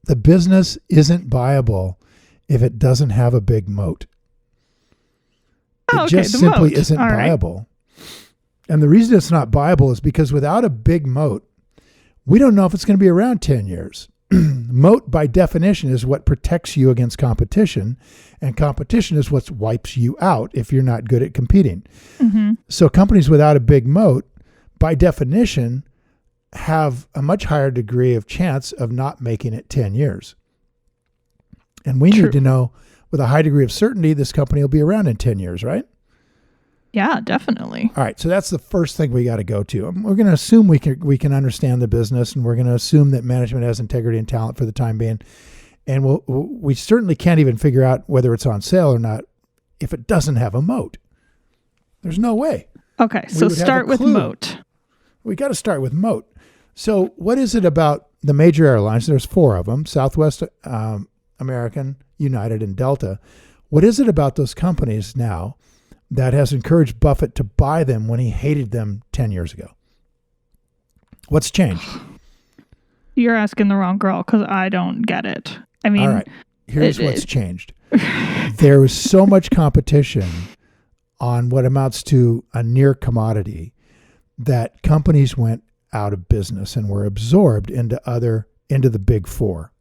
The business isn't viable if it doesn't have a big moat. It just simply moat. isn't All right. viable. And the reason it's not viable is because without a big moat, we don't know if it's going to be around 10 years. Moat, by definition, is what protects you against competition, and competition is what wipes you out if you're not good at competing. Mm-hmm. So companies without a big moat, by definition, have a much higher degree of chance of not making it 10 years. And we True. need to know with a high degree of certainty this company will be around in 10 years, right? Yeah, definitely. All right, so that's the first thing we got to go to. We're going to assume we can understand the business, and we're going to assume that management has integrity and talent for the time being. And we certainly can't even figure out whether it's on sale or not if it doesn't have a moat. There's no way. Okay, so start with moat. We got to start with moat. So what is it about the major airlines? There's 4 of them: Southwest, American, United, and Delta. What is it about those companies now that has encouraged Buffett to buy them when he hated them 10 years ago? What's changed? You're asking the wrong girl because I don't get it. I mean, all right, here's what's changed. There was so much competition on what amounts to a near commodity that companies went out of business and were absorbed into the big 4.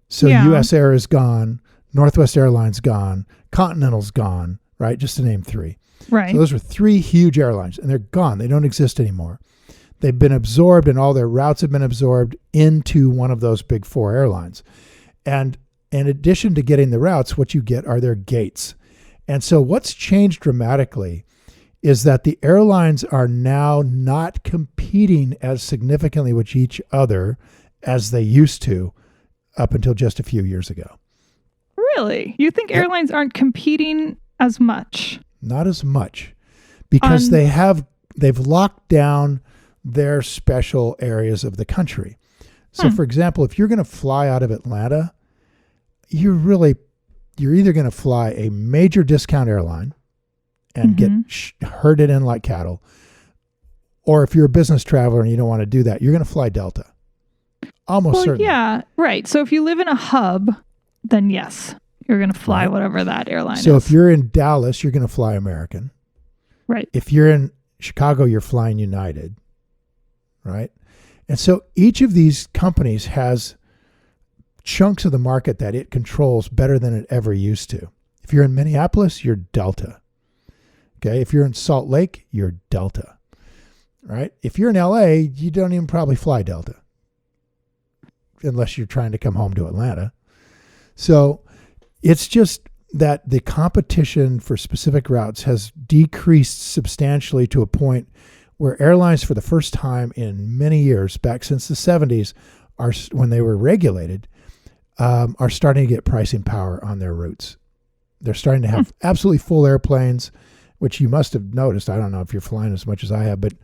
So US Air is gone, Northwest Airlines gone, Continental's gone, right? Just to name 3. Right. So those were 3 huge airlines, and they're gone. They don't exist anymore. They've been absorbed, and all their routes have been absorbed into one of those big 4 airlines. And in addition to getting the routes, what you get are their gates. And so what's changed dramatically is that the airlines are now not competing as significantly with each other as they used to up until just a few years ago. Really? You think airlines aren't competing as much? Not as much, because they've locked down their special areas of the country. So for example, if you're going to fly out of Atlanta, you're either going to fly a major discount airline and get herded in like cattle, or if you're a business traveler and you don't want to do that, you're going to fly Delta. Almost certainly. Yeah, right. So if you live in a hub, then yes, you're going to fly whatever that airline is. So if you're in Dallas, you're going to fly American. Right. If you're in Chicago, you're flying United. Right. And so each of these companies has chunks of the market that it controls better than it ever used to. If you're in Minneapolis, you're Delta. Okay. If you're in Salt Lake, you're Delta. Right. If you're in LA, you don't even probably fly Delta unless you're trying to come home to Atlanta. So it's just that the competition for specific routes has decreased substantially to a point where airlines, for the first time in many years, back since the 70s, when they were regulated, are starting to get pricing power on their routes. They're starting to have absolutely full airplanes, which you must have noticed. I don't know if you're flying as much as I have, but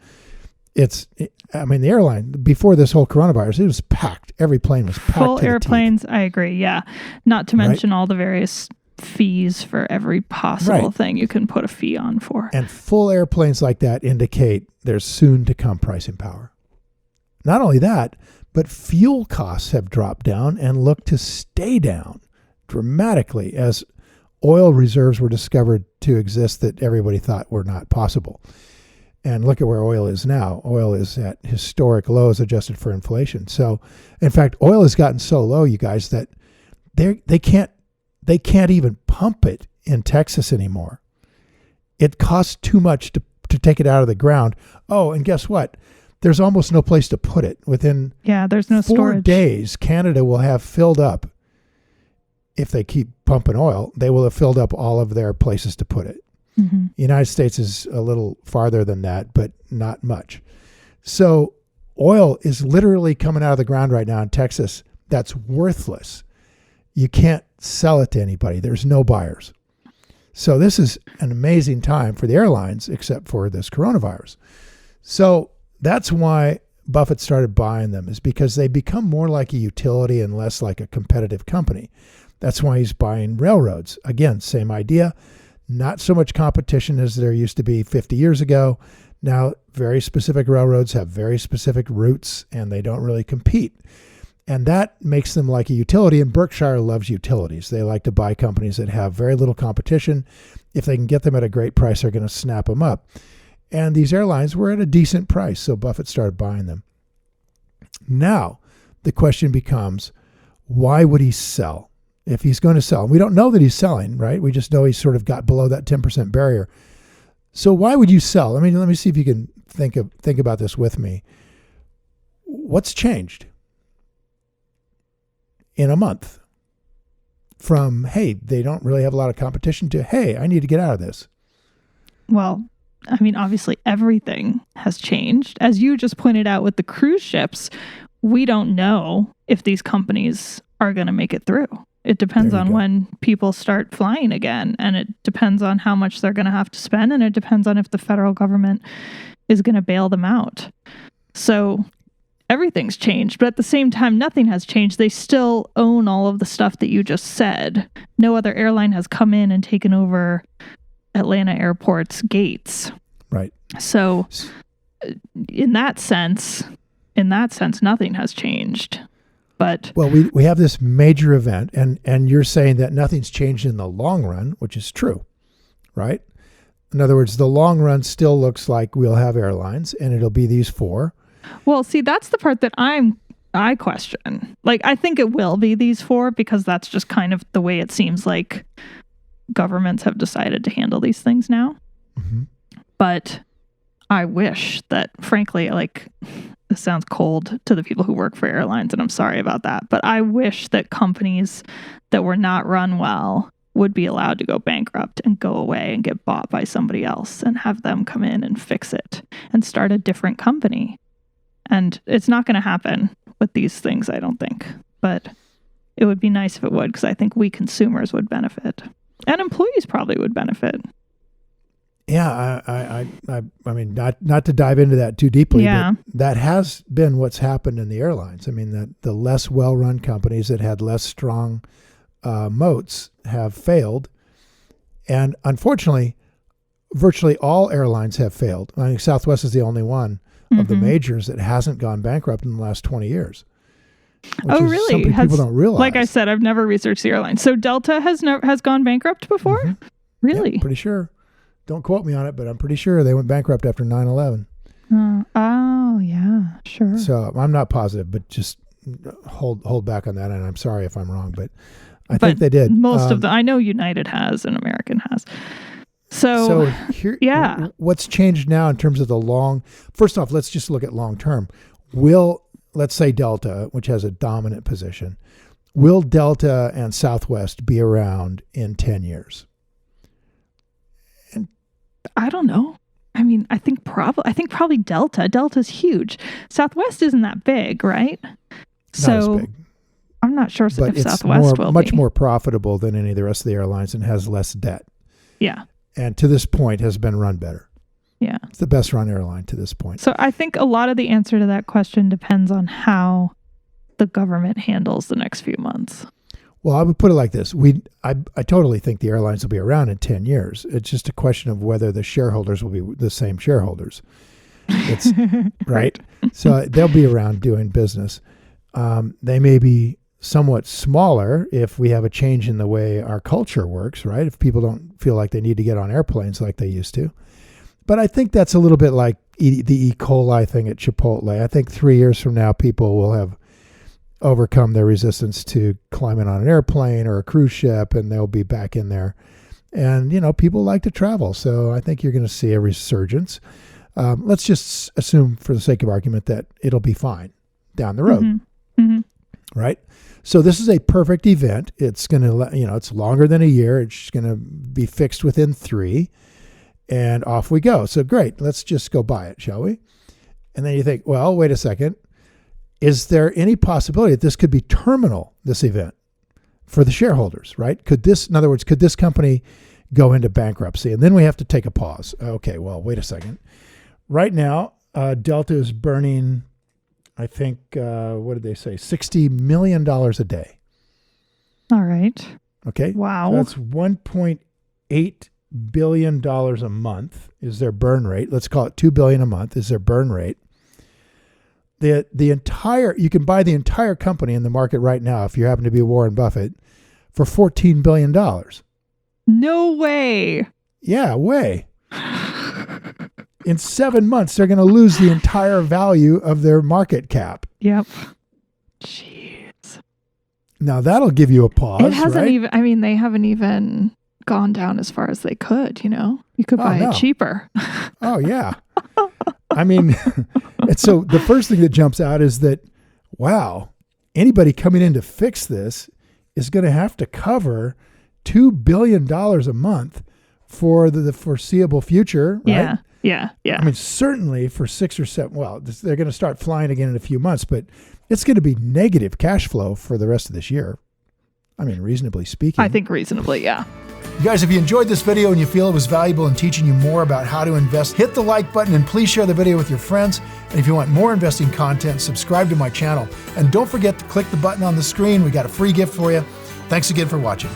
the airline, before this whole coronavirus, it was packed. Every plane was packed. Full airplanes, I agree, yeah. Not to mention all the various fees for every possible thing you can put a fee on for. And full airplanes like that indicate there's soon to come pricing power. Not only that, but fuel costs have dropped down and look to stay down dramatically as oil reserves were discovered to exist that everybody thought were not possible. And look at where oil is now. Oil is at historic lows adjusted for inflation. So, in fact, oil has gotten so low, you guys, that they can't even pump it in Texas anymore. It costs too much to take it out of the ground. Oh, and guess what? There's almost no place to put it. Within there's no 4 storage. days, Canada will have filled up. If they keep pumping oil, they will have filled up all of their places to put it. Mm-hmm. The United States is a little farther than that, but not much. So oil is literally coming out of the ground right now in Texas. That's worthless. You can't sell it to anybody. There's no buyers. So this is an amazing time for the airlines, except for this coronavirus. So that's why Buffett started buying them, is because they become more like a utility and less like a competitive company. That's why he's buying railroads. Again, same idea. Not so much competition as there used to be 50 years ago. Now, very specific railroads have very specific routes, and they don't really compete. And that makes them like a utility, and Berkshire loves utilities. They like to buy companies that have very little competition. If they can get them at a great price, they're going to snap them up. And these airlines were at a decent price, so Buffett started buying them. Now, the question becomes, why would he sell? If he's going to sell, and we don't know that he's selling, right? We just know he's sort of got below that 10% barrier. So why would you sell? I mean, let me see if you can think about this with me. What's changed in a month from, hey, they don't really have a lot of competition, to, hey, I need to get out of this? Well, I mean, obviously everything has changed. As you just pointed out with the cruise ships, we don't know if these companies are going to make it through. It depends on when people start flying again, and it depends on how much they're going to have to spend, and it depends on if the federal government is going to bail them out. So everything's changed, but at the same time, nothing has changed. They still own all of the stuff that you just said. No other airline has come in and taken over Atlanta Airport's gates. Right. So in that sense, nothing has changed. But well, we have this major event, and you're saying that nothing's changed in the long run, which is true, right? In other words, the long run still looks like we'll have airlines, and it'll be these four. Well, see, that's the part that I question. Like, I think it will be these four, because that's just kind of the way it seems like governments have decided to handle these things now. Mm-hmm. But I wish that, frankly, like, this sounds cold to the people who work for airlines, and I'm sorry about that, but I wish that companies that were not run well would be allowed to go bankrupt and go away and get bought by somebody else, and have them come in and fix it and start a different company. And it's not going to happen with these things, I don't think. But it would be nice if it would, because I think we consumers would benefit. And employees probably would benefit. Yeah, I mean, not to dive into that too deeply, but that has been what's happened in the airlines. I mean, that the less well-run companies that had less strong moats have failed. And unfortunately, virtually all airlines have failed. I think Southwest is the only one of the majors that hasn't gone bankrupt in the last 20 years. Oh, really? Something people don't realize. Like I said, I've never researched the airline. So Delta has gone bankrupt before? Mm-hmm. Really? Yeah, pretty sure. Don't quote me on it, but I'm pretty sure they went bankrupt after 9/11. Oh, yeah, sure. So I'm not positive, but just hold back on that. And I'm sorry if I'm wrong, but I think they did. Most of them. I know United has and American has. So here, what's changed now in terms of first off, let's just look at long term. Let's say Delta, which has a dominant position, will Delta and Southwest be around in 10 years? And I don't know. I mean, I think probably Delta. Delta's huge. Southwest isn't that big, right? Not as big. I'm not sure but if Southwest will be. Much more profitable than any of the rest of the airlines, and has less debt. Yeah. And to this point has been run better. Yeah. It's the best run airline to this point. So I think a lot of the answer to that question depends on how the government handles the next few months. Well, I would put it like this. I totally think the airlines will be around in 10 years. It's just a question of whether the shareholders will be the same shareholders. It's right. So they'll be around doing business. They may be somewhat smaller if we have a change in the way our culture works, right? If people don't feel like they need to get on airplanes like they used to. But I think that's a little bit like the E. coli thing at Chipotle. I think 3 years from now, people will have overcome their resistance to climbing on an airplane or a cruise ship, and they'll be back in there. And, people like to travel. So I think you're going to see a resurgence. Let's just assume, for the sake of argument, that it'll be fine down the road. Mm-hmm. Mm-hmm. Right? So this is a perfect event. It's going to, it's longer than a year. It's going to be fixed within 3, and off we go. So great. Let's just go buy it, shall we? And then you think, well, wait a second. Is there any possibility that this could be terminal, this event, for the shareholders, right? In other words, could this company go into bankruptcy? And then we have to take a pause. Okay, well, wait a second. Right now, Delta is burning, I think, what did they say? $60 million a day. All right. Okay. Wow. So that's $1.8 billion a month is their burn rate. Let's call it $2 billion a month is their burn rate. You can buy the entire company in the market right now if you happen to be Warren Buffett for $14 billion. No way. Yeah, way. In 7 months, they're going to lose the entire value of their market cap. Yep. Jeez. Now that'll give you a pause. It hasn't right? even, I mean, they haven't even gone down as far as they could, You could buy it cheaper. Oh, yeah. I mean, and so the first thing that jumps out is that, wow, anybody coming in to fix this is going to have to cover $2 billion a month for the foreseeable future, right? Yeah. I mean, certainly for 6 or 7, they're going to start flying again in a few months, but it's going to be negative cash flow for the rest of this year. I mean, reasonably speaking. I think reasonably, yeah. You guys, if you enjoyed this video and you feel it was valuable in teaching you more about how to invest, hit the like button and please share the video with your friends. And if you want more investing content, subscribe to my channel. And don't forget to click the button on the screen. We got a free gift for you. Thanks again for watching.